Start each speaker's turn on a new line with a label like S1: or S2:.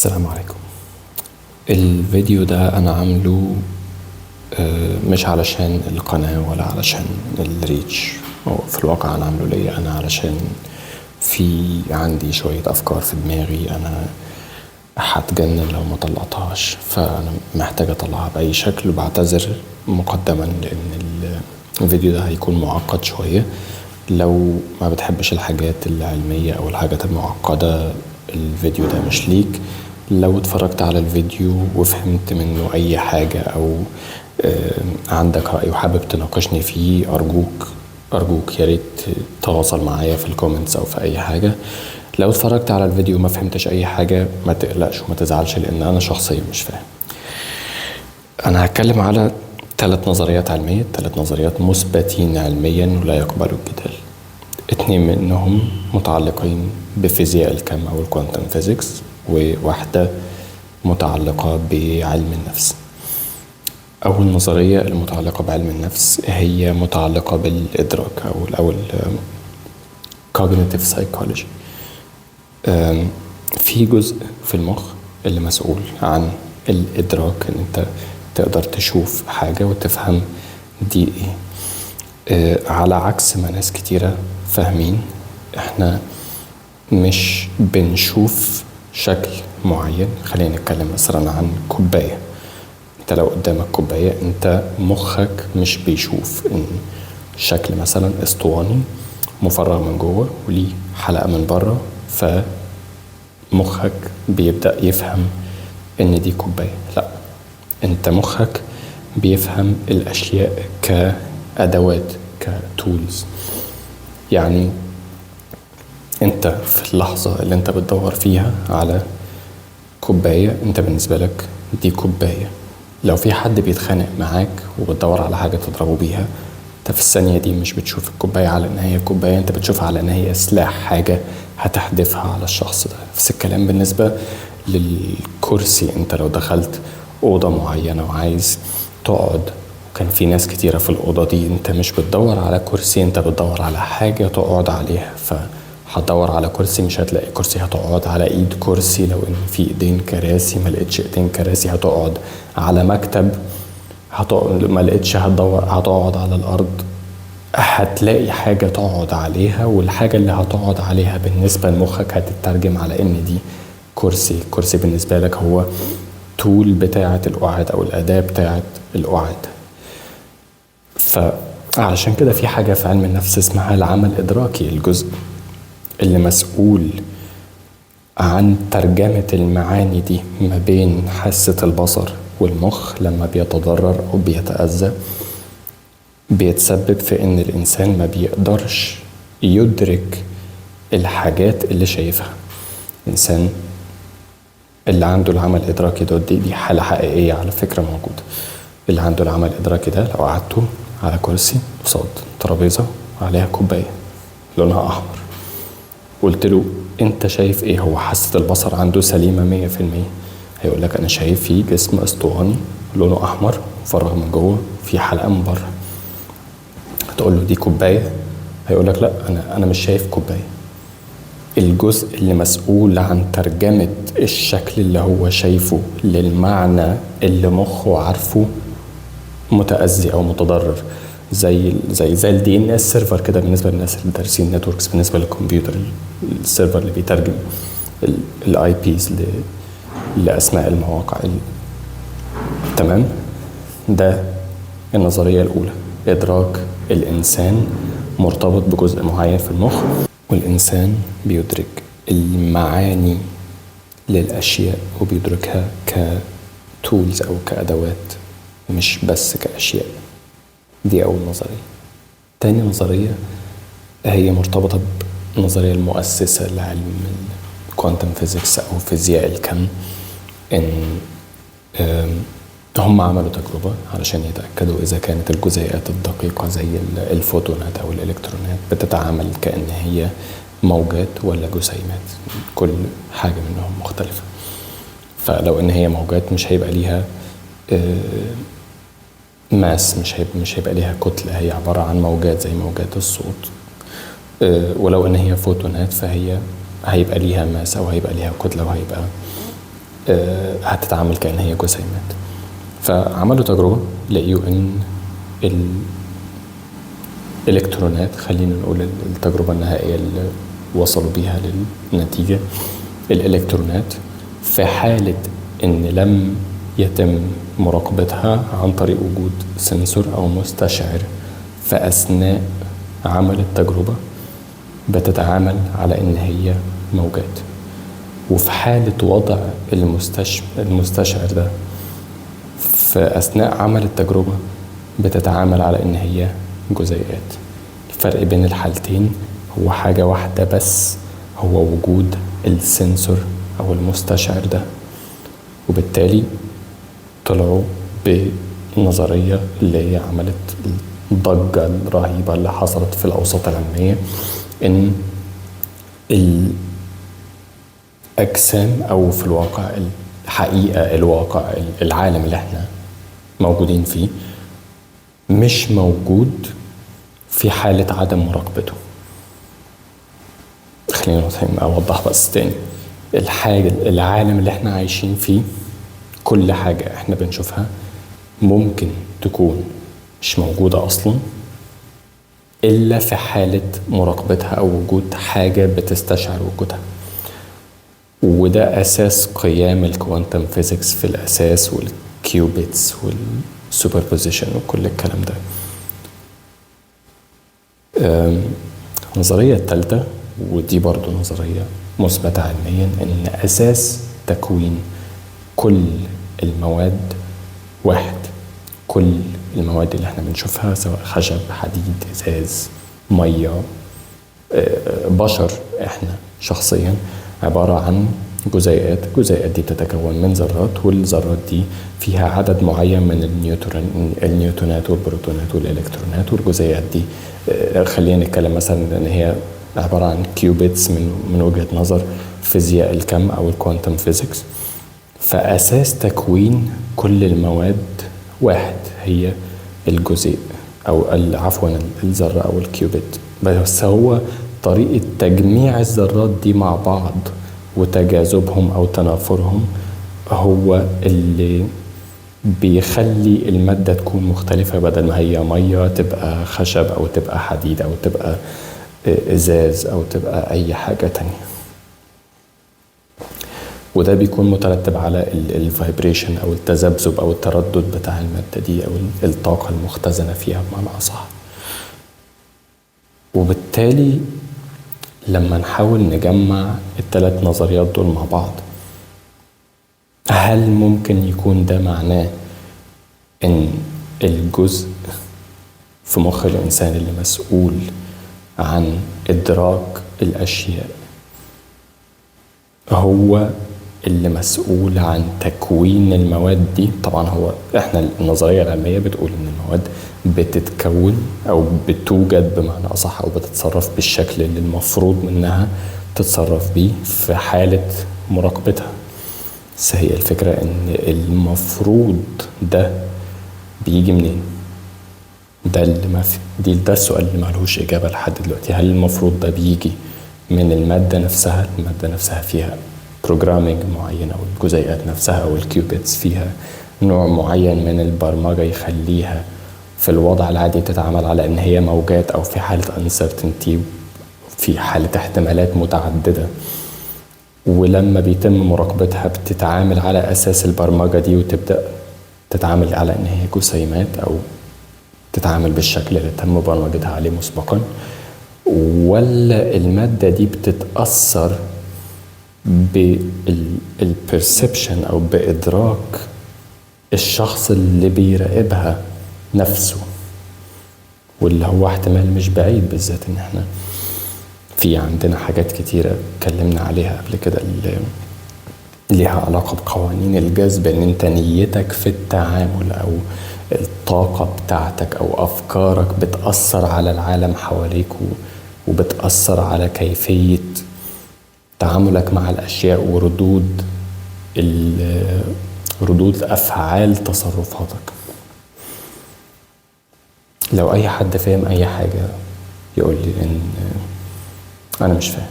S1: السلام عليكم. الفيديو ده انا عامله مش علشان القناة ولا علشان الريتش، هو في الواقع انا عامله ليا انا علشان في عندي شوية افكار في دماغي انا هتجنن لو ما طلعتهاش، فانا محتاج اطلعها باي شكل، وبعتذر مقدما لان الفيديو ده هيكون معقد شوية. لو ما بتحبش الحاجات العلمية او الحاجات المعقدة الفيديو ده مش ليك. لو اتفرجت على الفيديو وفهمت منه اي حاجة او عندك رأي وحابب تناقشني فيه، ارجوك يا ريت تواصل معايا في الكومنتس او في اي حاجة. لو اتفرجت على الفيديو ما فهمتش اي حاجة ما تقلقش وما تزعلش، لان انا شخصيا مش فاهم. انا هتكلم على 3 نظريات علمية، 3 نظريات مثبتين علميا ولا يقبلوا الجدال. 2 منهم متعلقين بفيزياء الكم او الكوانتم فيزيكس، وواحدة متعلقة بعلم النفس. أول نظرية المتعلقة بعلم النفس هي متعلقة بالإدراك أو ال cognitive psychology. في جزء في المخ اللي مسؤول عن الإدراك، إن أنت تقدر تشوف حاجة وتفهم دي إيه. على عكس ما ناس كتيرة فاهمين، إحنا مش بنشوف شكل معين. خلينا نتكلم مثلا عن كوباية. انت لو قدامك كوباية، انت مخك مش بيشوف ان شكل مثلا اسطواني مفرغ من جوه وليه حلقة من بره، فمخك بيبدأ يفهم ان دي كوباية. لا، انت مخك بيفهم الاشياء كأدوات، كتولز. يعني انت في اللحظة اللي انت بتدور فيها على كوباية، انت بالنسبة لك دي كوباية. لو في حد بيتخانق معاك وبتدور على حاجة تضربه بيها، انت في الثانية دي مش بتشوف الكوباية على ان هي كوباية، انت بتشوفها على ان هي سلاح، حاجة هتحدفها على الشخص ده. نفس الكلام بالنسبة للكرسي. انت لو دخلت أوضة معينة وعايز تقعد، وكان في ناس كتيرة في الأوضة دي، انت مش بتدور على كرسي، انت بتدور على حاجة تقعد عليها. هتدور على كرسي، مش هتلاقي كرسي، هتقعد على ايد كرسي. لو ان في ايدين كراسي ما لقيتش ايدين كراسي، هتقعد على مكتب. ما لقيتش هتقعد على الارض. هتلاقي حاجة تقعد عليها، والحاجة اللي هتقعد عليها بالنسبة لمخك هتترجم على ان دي كرسي. كرسي بالنسبة لك هو تول بتاعة القعاد او الاداة بتاعة القعاد. فعلشان كده في حاجة في علم النفس اسمها العمل الادراكي، الجزء اللي مسؤول عن ترجمة المعاني دي ما بين حاسة البصر والمخ. لما بيتضرر أو بيتأذى، بيتسبب في إن الإنسان ما بيقدرش يدرك الحاجات اللي شايفها. الإنسان اللي عنده العمل الإدراكي ده، دي حالة حقيقية على فكرة موجودة. اللي عنده العمل الإدراكي ده، لو قعدته على كرسي قصاد ترابيزة عليها كوباية لونها أحمر، قلت له انت شايف ايه؟ هو حاسة البصر عنده سليمة 100%. هيقول لك انا شايف فيه جسم اسطواني لونه احمر مفرغ من جوه، في حلقة من بره. هتقول له دي كوباية، هيقول لك لا، انا مش شايف كوباية. الجزء اللي مسؤول عن ترجمة الشكل اللي هو شايفه للمعنى اللي مخه عارفه متأذي او متضرر، زي الدي ان اس سيرفر كده بالنسبه للناس اللي دارسين نتوركس. بالنسبه للكمبيوتر، السيرفر اللي بيترجم الاي بيز لاسماء المواقع. تمام. ده النظريه الاولى. ادراك الانسان مرتبط بجزء معين في المخ، والانسان بيدرك المعاني للاشياء وبيدركها كتولز او كادوات، مش بس كاشياء. دي أول نظرية. تاني نظرية هي مرتبطة بالنظرية المؤسسة لعلم الكوانتم فيزيكس أو فيزياء الكم. إن هم عملوا تجربة علشان يتأكدوا إذا كانت الجزيئات الدقيقة زي الفوتونات أو الإلكترونات بتتعامل كأن هي موجات ولا جسيمات. كل حاجة منهم مختلفة. فلو إن هي موجات مش هيبقى ليها ماس، مش هيبقى ليها كتلة، هي عبارة عن موجات زي موجات الصوت. ولو ان هي فوتونات فهي هيبقى ليها ماس او هيبقى ليها كتلة وهيبقى هتتعامل كأن هي جسيمات. فعملوا تجربة لقيوا ان الالكترونات، خلينا نقول التجربة النهائية اللي وصلوا بيها للنتيجة، الالكترونات في حالة ان لم يتم مراقبتها عن طريق وجود سنسور او مستشعر في اثناء عمل التجربة بتتعامل على ان هي موجات، وفي حالة وضع المستشعر ده في اثناء عمل التجربة بتتعامل على ان هي جزيئات. الفرق بين الحالتين هو حاجة واحدة بس، هو وجود السنسور او المستشعر ده. وبالتالي طلعوا بنظرية اللي هي عملت الضجة الرهيبة اللي حصلت في الأوساط العلمية، إن الأجسام أو في الواقع الحقيقة، الواقع العالم اللي احنا موجودين فيه مش موجود في حالة عدم مراقبته. خلينا أوضح بس تاني، العالم اللي احنا عايشين فيه كل حاجة احنا بنشوفها ممكن تكون مش موجودة أصلا إلا في حالة مراقبتها أو وجود حاجة بتستشعر وجودها. وده أساس قيام الكوانتم فيزيكس في الأساس، والكيوبيتس والسوبربوزيشن وكل الكلام ده. النظرية الثالثة، ودي برضو نظرية مثبتة علميا، إن أساس تكوين كل المواد واحد. كل المواد اللي احنا بنشوفها سواء خشب، حديد، ازاز، ميه، بشر، احنا شخصيا عبارة عن جزيئات. الجزيئات دي بتتكون من ذرات، والذرات دي فيها عدد معين من النيوترونات والبروتونات والالكترونات. والجزيئات دي خلينا نتكلم مثلا ان هي عبارة عن كيوبيتس من وجهة نظر فيزياء الكم او الكوانتم فيزيكس. فأساس تكوين كل المواد واحد، هي الجزيء أو عفوا الذرة أو الكيوبيت. بس هو طريقة تجميع الذرات دي مع بعض وتجاذبهم أو تنافرهم هو اللي بيخلي المادة تكون مختلفة، بدل ما هي مية تبقى خشب أو تبقى حديد أو تبقى إزاز أو تبقى أي حاجة تانية. وده بيكون مترتب على الفايبريشن او التذبذب او التردد بتاع المادة دي او الطاقة المختزنة فيها بمعنى أصح. وبالتالي لما نحاول نجمع الثلاث نظريات دول مع بعض، هل ممكن يكون ده معناه ان الجزء في مخ الإنسان اللي مسؤول عن إدراك الأشياء هو اللي مسؤول عن تكوين المواد دي؟ طبعا هو احنا النظرية العلمية بتقول ان المواد بتتكون او بتوجد بمعنى اصح او بتتصرف بالشكل اللي المفروض منها تتصرف بيه في حالة مراقبتها. بس هي الفكرة ان المفروض ده بيجي منين؟ ده اللي ما في ده السؤال اللي معلهوش اجابة لحد دلوقتي. هل المفروض ده بيجي من المادة نفسها؟ المادة نفسها فيها بروجرامينج معين، او الجزيئات نفسها او الكيوبيتس فيها نوع معين من البرمجة يخليها في الوضع العادي تتعامل على ان هي موجات، او في حالة uncertainty، في حالة احتمالات متعددة، ولما بيتم مراقبتها بتتعامل على اساس البرمجة دي وتبدأ تتعامل على ان هي جسيمات او تتعامل بالشكل اللي تم برمجتها عليه مسبقا؟ ولا المادة دي بتتأثر بالperception أو بإدراك الشخص اللي بيراقبها نفسه؟ واللي هو احتمال مش بعيد، بالذات ان احنا في عندنا حاجات كتيرة اتكلمنا عليها قبل كده اللي ليها علاقة بقوانين الجذب، ان انت نيتك في التعامل او الطاقة بتاعتك او افكارك بتأثر على العالم حواليك وبتأثر على كيفية تعاملك مع الأشياء وردود أفعال تصرفاتك. لو أي حد فاهم أي حاجة يقول لي، إن أنا مش فاهم.